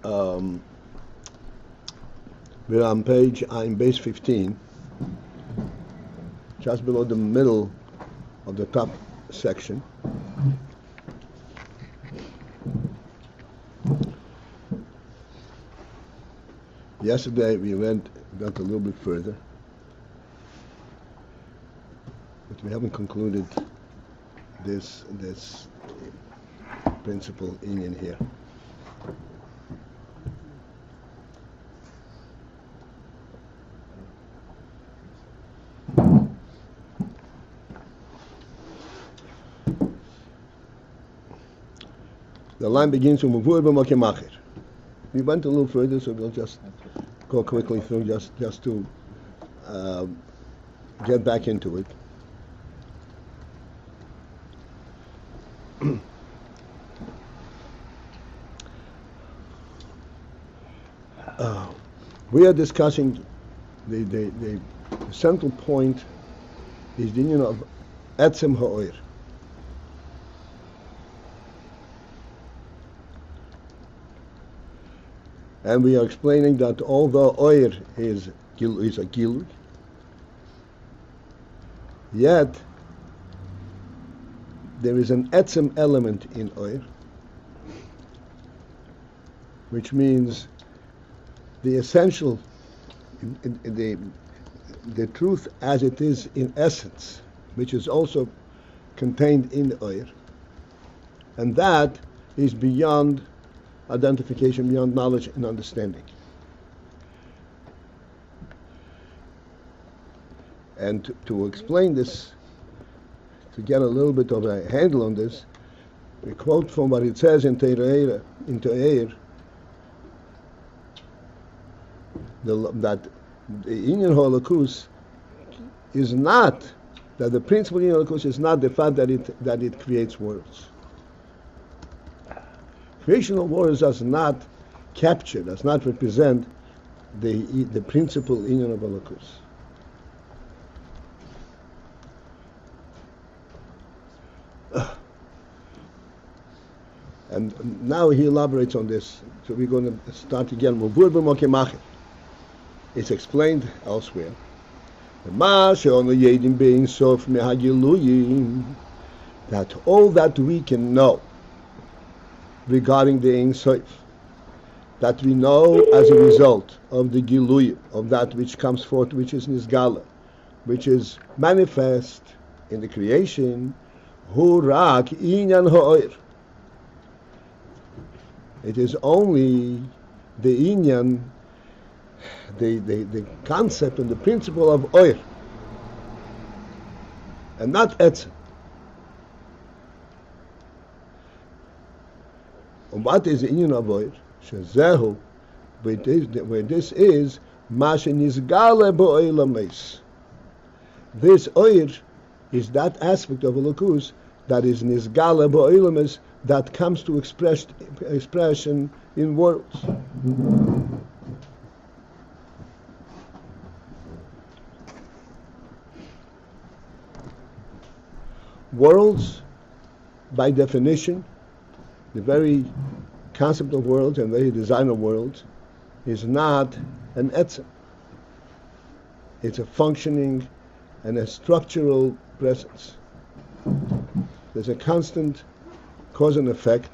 Um, we're on page AyinBase 15, just below the middle of the top section. Yesterday we went a little bit further, but we haven't concluded this principle in here. The line begins with ubemevuar. We went a little further, so we'll just go quickly through just to get back into it. We are discussing the central point is the union of Etzem ha-ohr. And we are explaining that although ohr is a gilui, yet there is an etzem element in ohr, which means the essential, the truth as it is in essence, which is also contained in ohr, and that is beyond identification, beyond knowledge and understanding. And to explain this, to get a little bit of a handle on this, we quote from what it says in Torah, that the Inyan Holocaust is not, that the principle in Holocaust is not the fact that it creates worlds. Creation of worlds does not capture, does not represent the principle Inyan of Holocaust. And now he elaborates on this. So we're going to start again. It's explained elsewhere. That all that we can know regarding the Ein Sof, that we know as a result of the Gilui, of that which comes forth, which is Nisgala, which is manifest in the creation, Hu rak inyan ha-ohr. It is only the inyan, the concept and the principle of ohr, and not etzem. And what is the inyan of ohr? Shezehu, where this is, ma shenizgale ba'olam beis. This ohr is that aspect of Elokus that is nizgale ba'olam beis, that comes to expression in worlds. Worlds, by definition, the very concept of worlds and very design of worlds is not an etzem. It's a functioning and a structural presence. There's a constant cause and effect.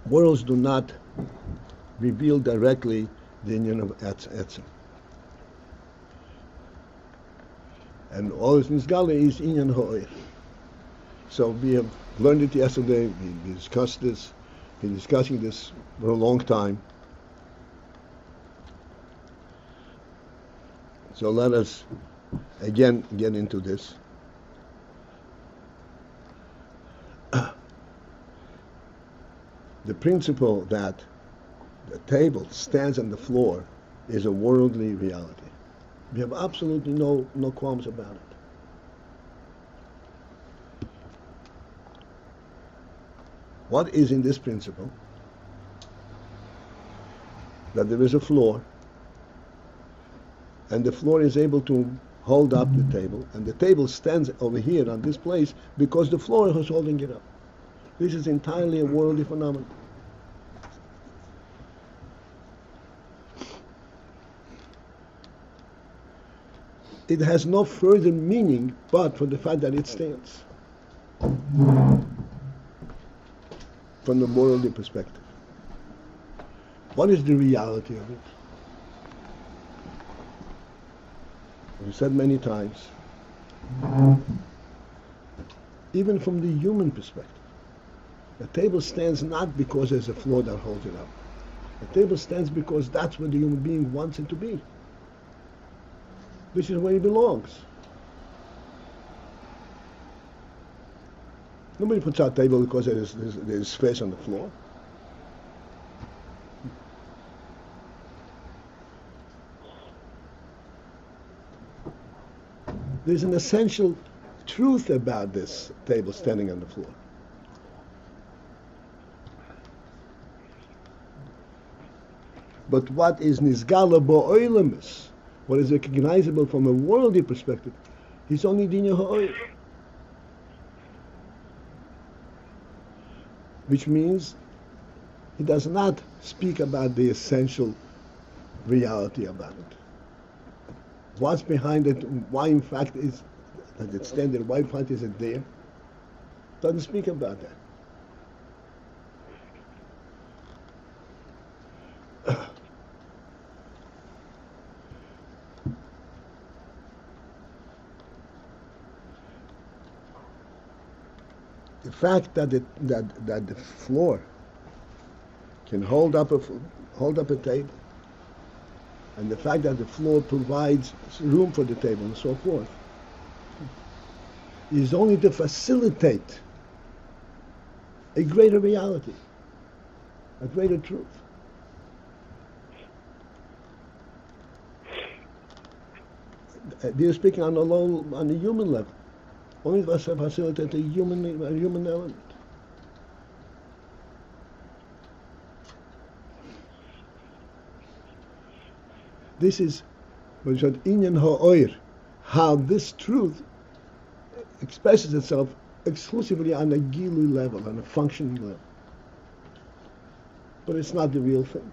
Worlds do not reveal directly the union of Etzem. And all this Nizgala is inyan ha-ohr. So we have learned it yesterday, we discussed this, been discussing this for a long time. So let us again get into this. The principle that the table stands on the floor is a worldly reality. We have absolutely no qualms about it. What is in this principle? That there is a floor, and the floor is able to hold up the table, and the table stands over here on this place because the floor is holding it up. This is entirely a worldly phenomenon. It has no further meaning but for the fact that it stands from the worldly perspective. What is the reality of it? We said many times, even from the human perspective, the table stands not because there's a floor that holds it up. The table stands because that's where the human being wants it to be. This is where it belongs. Nobody puts out a table because there's space on the floor. There's an essential truth about this table standing on the floor. But what is nisgala bo'olemus, what is recognizable from a worldly perspective, is only dinya ha-ohr. Which means it does not speak about the essential reality about it. What's behind it, why in fact is that it stand there, why in fact is it there, doesn't speak about that. The fact that the floor can hold up a table, and the fact that the floor provides room for the table and so forth, is only to facilitate a greater reality, a greater truth. They're speaking on the human level. Only to facilitate a human element. This is what is called inyan ha-ohr, how this truth expresses itself exclusively on a gilui level, on a functioning level. But it's not the real thing.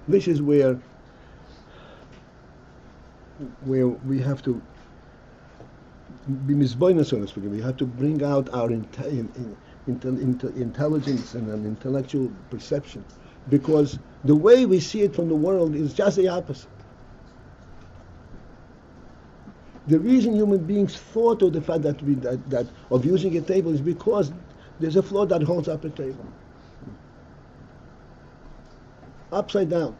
This is where we have to be misboined, so to speak. We have to bring out our intelligence and an intellectual perception, because the way we see it from the world is just the opposite. The reason human beings thought of the fact that of using a table is because there's a floor that holds up a table. Upside down.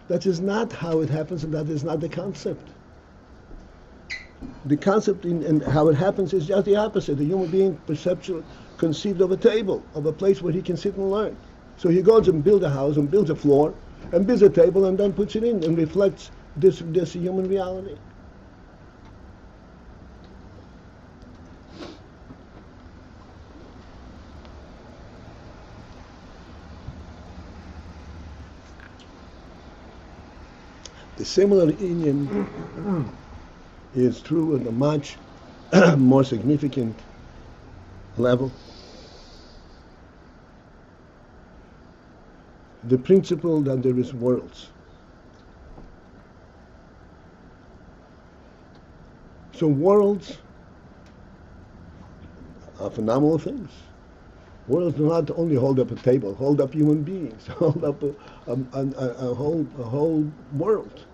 That is not how it happens, and that is not the concept. The concept and how it happens is just the opposite. The human being perceptual conceived of a table, of a place where he can sit and learn. So he goes and builds a house and builds a floor and builds a table and then puts it in and reflects this human reality. The similar inyan is true at a much more significant level. The principle that there is worlds. So worlds are phenomenal things. Worlds do not only hold up a table, hold up human beings, hold up a whole world.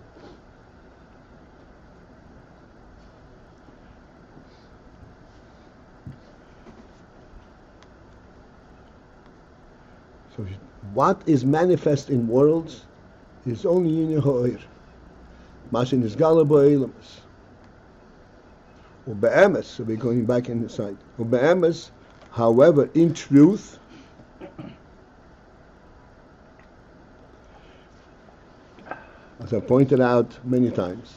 So what is manifest in worlds is only in ha-ohr. Mashin is galabo elamus. Ubemevuar, so we're going back in the side. Ubemevuar, however, in truth, as I pointed out many times,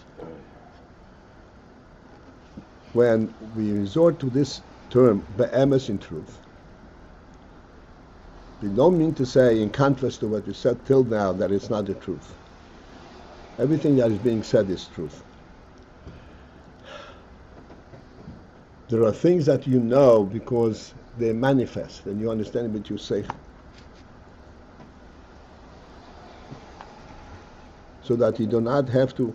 when we resort to this term, be'emes in truth, We don't mean to say, in contrast to what you said till now, that it's not the truth. Everything that is being said is truth. There are things that you know because they manifest, and you understand it with your seichel. So that you do not have to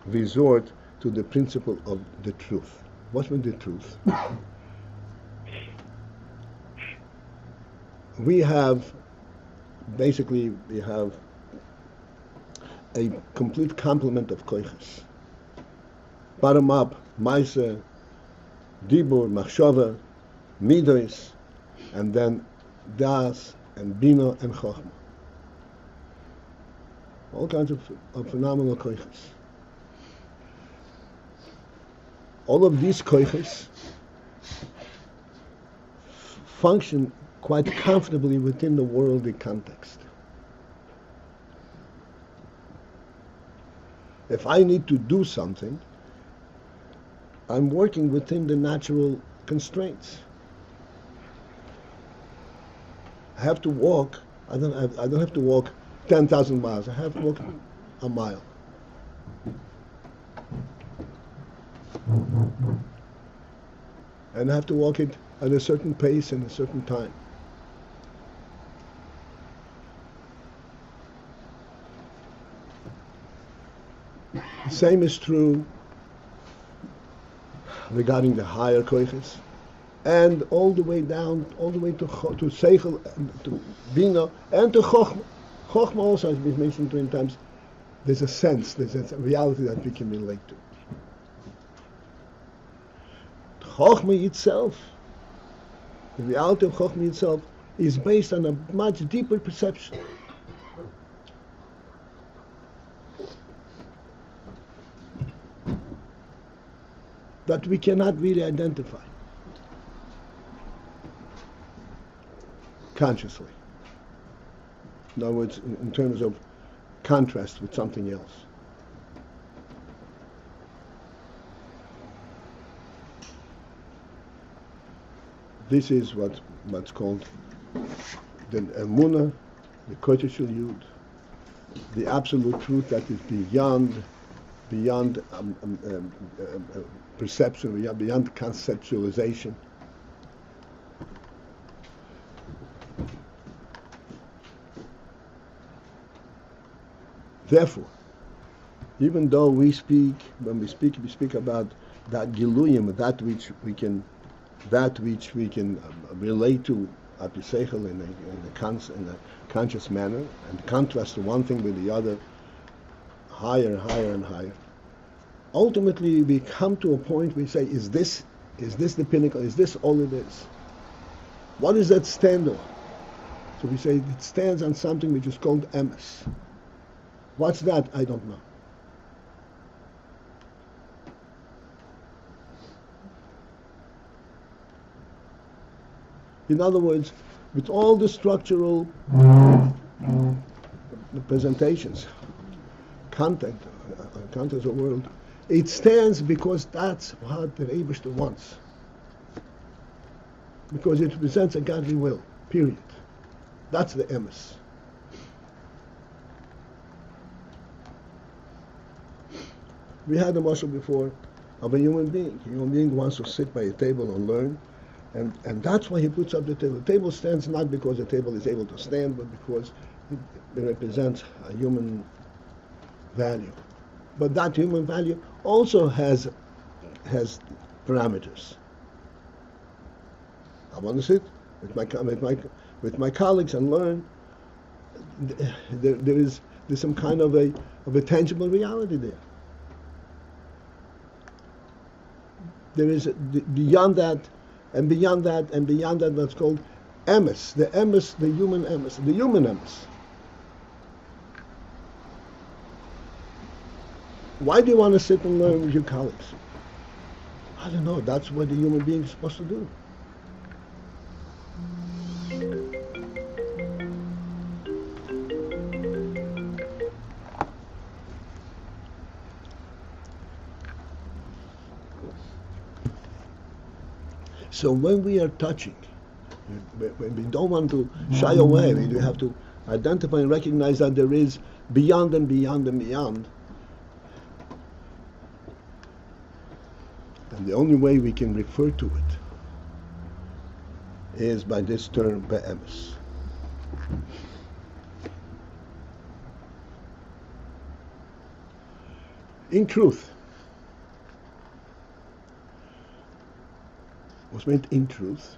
resort to the principle of the truth. What means the truth? We have a complete complement of koiches. Bottom up, Maise, Dibur, Machshava, Midos, and then Das, and Bina, and Chochma. All kinds of phenomenal koiches. All of these koiches function quite comfortably within the worldly context. If I need to do something, I'm working within the natural constraints. I have to walk. I don't have to walk 10,000 miles. I have to walk a mile. And I have to walk it at a certain pace and a certain time. The same is true regarding the higher koiches, and all the way down, all the way to Seichel, to Bina, and to Chochma. Chochma also has been mentioned 20 times. There's a sense, there's a reality that we can relate to. Chochma itself, the reality of Chochma itself, is based on a much deeper perception. That we cannot really identify consciously. In other words, in terms of contrast with something else. This is what's called the emunah, the kodesh shel yud, the absolute truth that is beyond perception, beyond conceptualization. Therefore, even though when we speak about that giluyim, that which we can relate to apiseichel in a conscious manner, and contrast one thing with the other, higher and higher and higher. Ultimately, we come to a point where we say, is this the pinnacle? Is this all it is? What does that stand on? So we say it stands on something which is called emes. What's that? I don't know. In other words, with all the structural presentations, contents of the world, it stands because that's what the Eibishter wants. Because it represents a godly will, period. That's the emes. We had a mashal before of a human being. A human being wants to sit by a table and learn, and that's why he puts up the table. The table stands not because the table is able to stand, but because it represents a human value. But that human value also has parameters. I want to sit with my colleagues and learn. There's some kind of a tangible reality there. There is beyond that, and beyond that, and beyond that, what's called emes, the human emes. Why do you want to sit and learn with your colleagues? I don't know. That's what the human being is supposed to do. So when we are touching, when we don't want to shy away, we have to identify and recognize that there is beyond and beyond and beyond. And the only way we can refer to it is by this term, be'emes. In truth. Was meant in truth,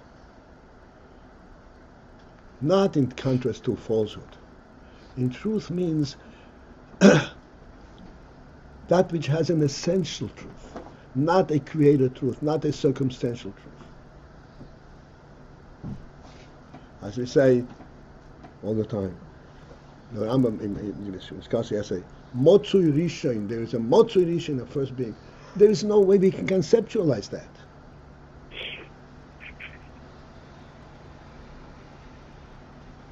not in contrast to falsehood. In truth means that which has an essential truth, not a created truth, not a circumstantial truth. As we say all the time, the Rambam in Skasi essay, Motzui Rishon, there is a Motzui Rishon, a first being. There is no way we can conceptualize that.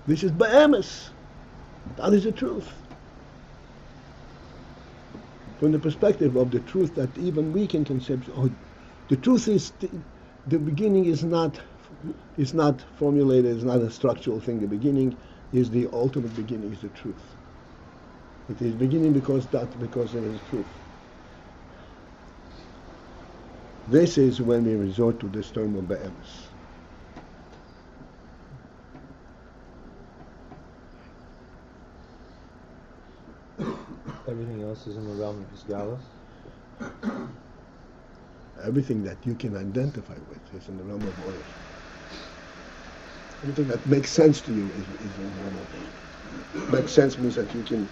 This is be'emes. That is the truth. From the perspective of the truth that even we can conceptualize. The truth is, the beginning is not formulated, is not a structural thing. The beginning is the ultimate beginning, is the truth. It is beginning because there is truth. This is when we resort to this term of be'emes. Everything else is in the realm of Hisgalus? Everything that you can identify with is in the realm of oil. Everything that makes sense to you is in the realm of oil. Makes sense means that you can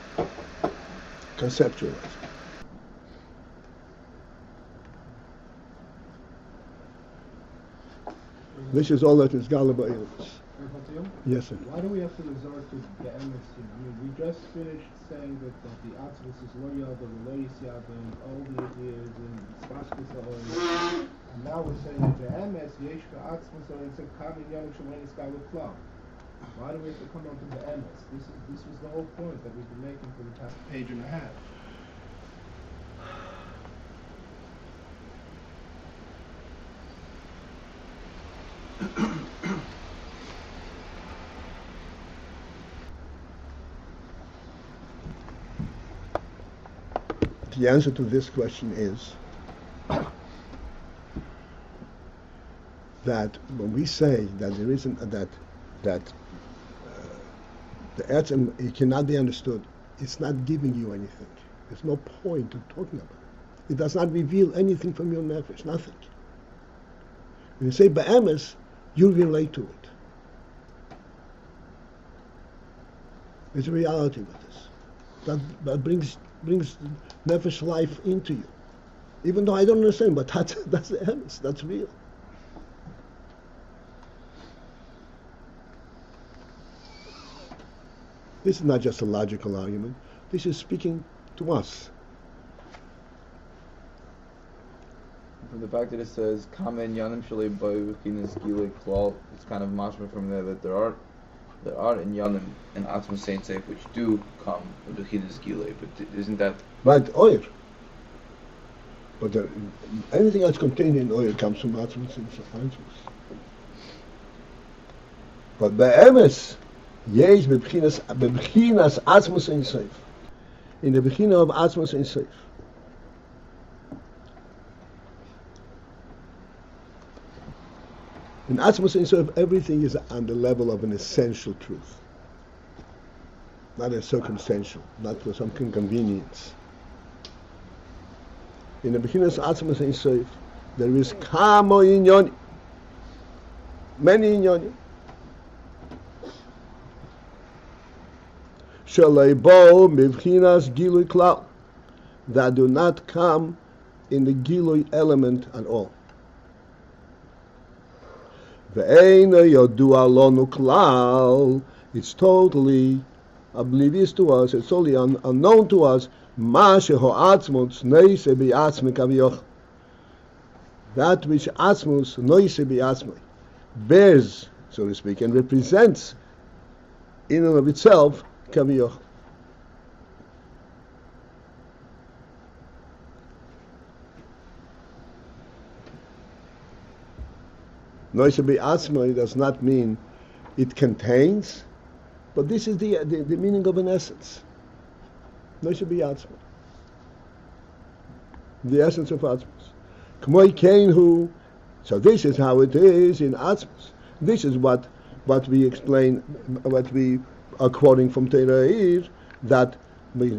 conceptualize it. This is all that is Galaba Ilmus. Yes, sir. Why do we have to resort to the emes? I mean, we just finished saying that the Atzvus is lo yada, lo yisyada, and all the ideas and spashkas are, and now we're saying that the emes yesh Atzvus are in some common young shemanis galu klau. Why do we have to come up with the emes? This was the whole point that we've been making for the past page and a half. The answer to this question is that when we say that there isn't the Etzem, it cannot be understood, it's not giving you anything. There's no point in talking about it. It does not reveal anything from your nefesh, nothing. When you say be'emes, you relate to it. There's a reality with this. That brings nefesh life into you. Even though I don't understand, but that's the emes, that's real. This is not just a logical argument. This is speaking to us. From the fact that it says "Kamen Yanim Shalei Ba'uchinas Gilei Klal," it's kind of mashma from there that there are in Yanim and Atzma Saint Seif which do come with Bechinas Gilei, but isn't that Right, oil. But anything that's contained in oil comes from Atzma Saint Seif. But be'emes, yes, bechinas Atzma Saint Seif. In the bechina of Atzma Saint Seif. In Atzma Saint Seif, everything is on the level of an essential truth, not a circumstantial, not for some convenience. In the beginning of Atzma Saint Seif, there is kamo inyoni, many inyoni. Shalei mivchinas gilui klal, that do not come in the gilui element at all. Ve'eina yodua lonu klal, it's totally oblivious to us, it's totally unknown to us, ma sheho atzmut neise bi'atzmi kavioch, that which atzmus neise bi'atzmi bears, so to speak, and represents in and of itself kavioch. Noise bi'atzmi does not mean it contains, but this is the meaning of an essence. No should be Atzma. The essence of Atzmas. K'moi kein hu. So this is how it is in Atzmas. This is what we explain, what we are quoting from Torah, that the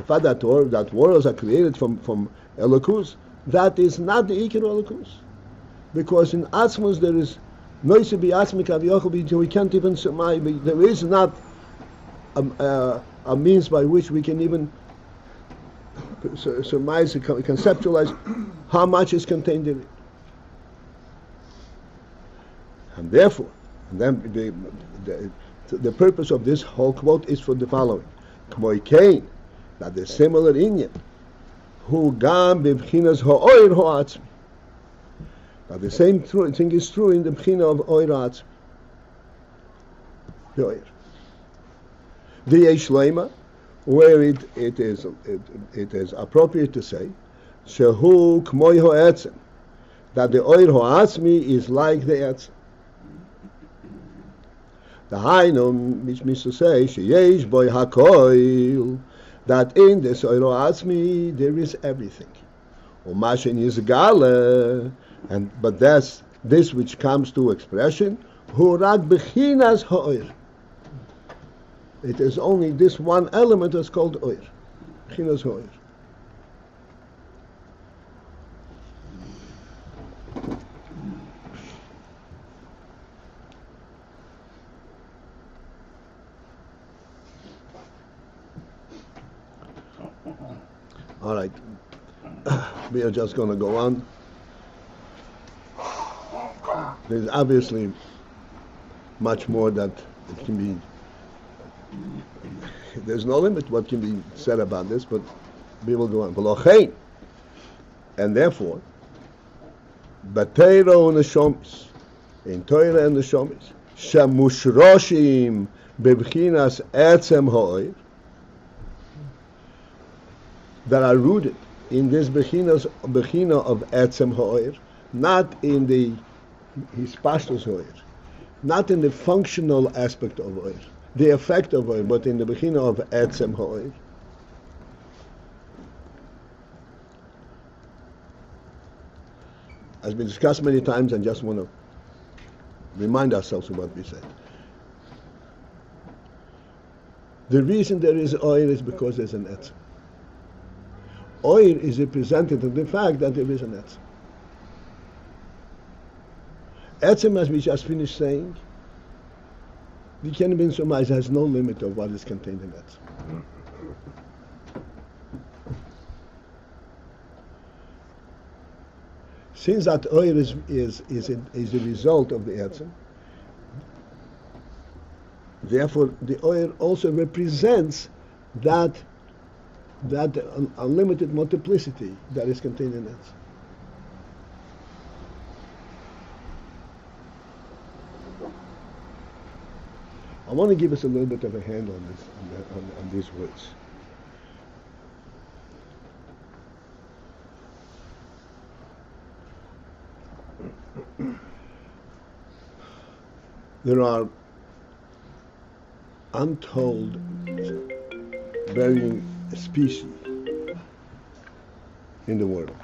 fact that worlds are created from Elokus, that is not the Ikar Elokus. Because in Atzmus there is Noise be Atzmik Avyochel, we can't even surmise, there is not a means by which we can even surmise, conceptualize how much is contained in it. And therefore, then the purpose of this whole quote is for the following: K'moi kein, that the similar inyan, hu gam b'bchinas ha-ohr ha-atzmi. That the same thing is true in the bchina of ohr ha-atzmi. The ohr. The yesh leima, where it is appropriate to say, shehu k'moi ha-etzem, that the ohr ha-atzmi is like the etzem. The Hainu, which means to say, sheyesh boy hakoil, that in the ohr ha-atzmi there is everything. Umashen yizgale, but that's this which comes to expression, hu rak b'chinas ha-ohr. It is only this one element that's called ohr, b'chinas ha-ohr. All right, we are just going to go on. There's obviously much more that it can be. There's no limit what can be said about this, but we will go on. And therefore, Batero neshomis, in Torah and the Shomis, shemushroshim bebchinas etzem ha-ohr, that are rooted in this bechina of Etzem ha-ohr, not in the hispashtos ha-ohr, not in the functional aspect of ohr, the effect of ohr, but in the bechina of Etzem ha-ohr. As we discussed many times, and just want to remind ourselves of what we said. The reason there is ohr is because there's an Etzem. Ohr is represented in the fact that there is an Etzem. Etzem, as we just finished saying, the can be surmised has no limit of what is contained in Etzem. Since that ohr is the result of the Etzem, therefore the ohr also represents that unlimited multiplicity that is contained in it. I want to give us a little bit of a hand on this, on these words. There are untold varying species in the world.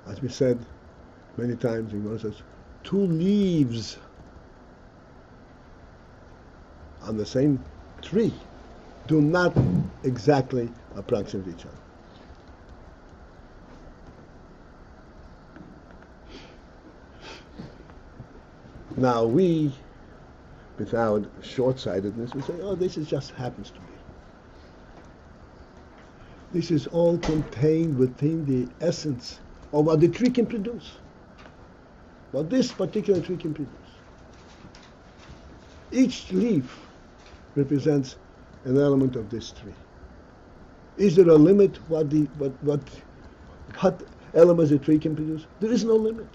As we said many times in Moses, 2 leaves on the same tree do not exactly approximate each other. Now we, without short-sightedness, we say, oh, this is just happens to be. This is all contained within the essence of what the tree can produce. What this particular tree can produce. Each leaf represents an element of this tree. Is there a limit what elements the tree can produce? There is no limit.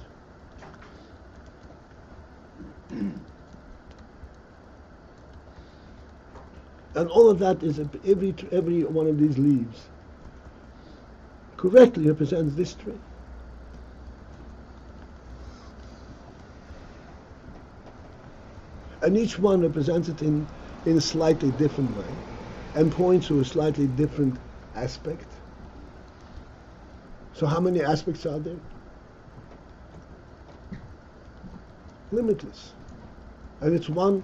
And all of that is every one of these leaves correctly represents this tree. And each one represents it in a slightly different way and points to a slightly different aspect. So how many aspects are there? Limitless. And it's one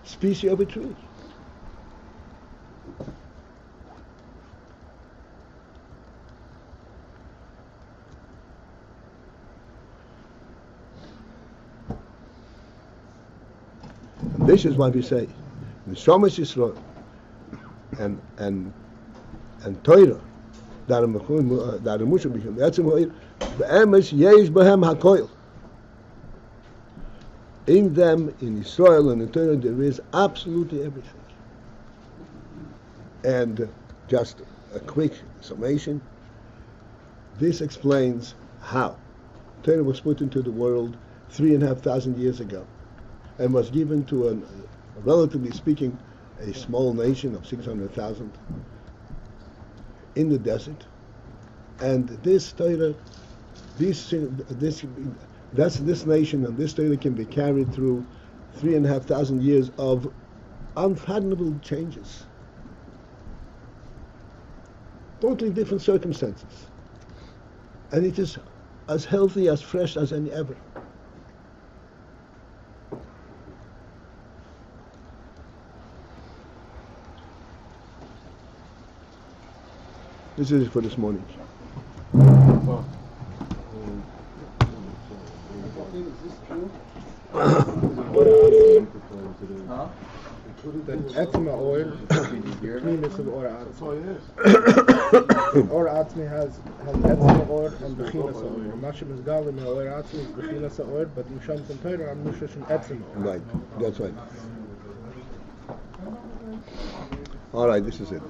species of a tree. And this is why we say, the Shomesh Yisrael and Torah, in them, in Israel and in Torah, there is absolutely everything. And just a quick summation, this explains how Torah was put into the world 3,500 years ago and was given to a relatively speaking, a small nation of 600,000 in the desert. And this Torah, this nation and this Torah can be carried through 3,500 years of unfathomable changes. Totally different circumstances. And it is as healthy, as fresh as any ever. This is it for this morning. Huh? That Etzem ha-ohr, Godliness of Or Or Atzmi has Etzem ha-ohr and Bechinas ha-ohr. Mashim is Galim ha-ohr Atzmi is Bechinas ha-ohr, but in Shams and Torah are Mushash and Etzem ha-ohr. Right, that's right. All right, this is it.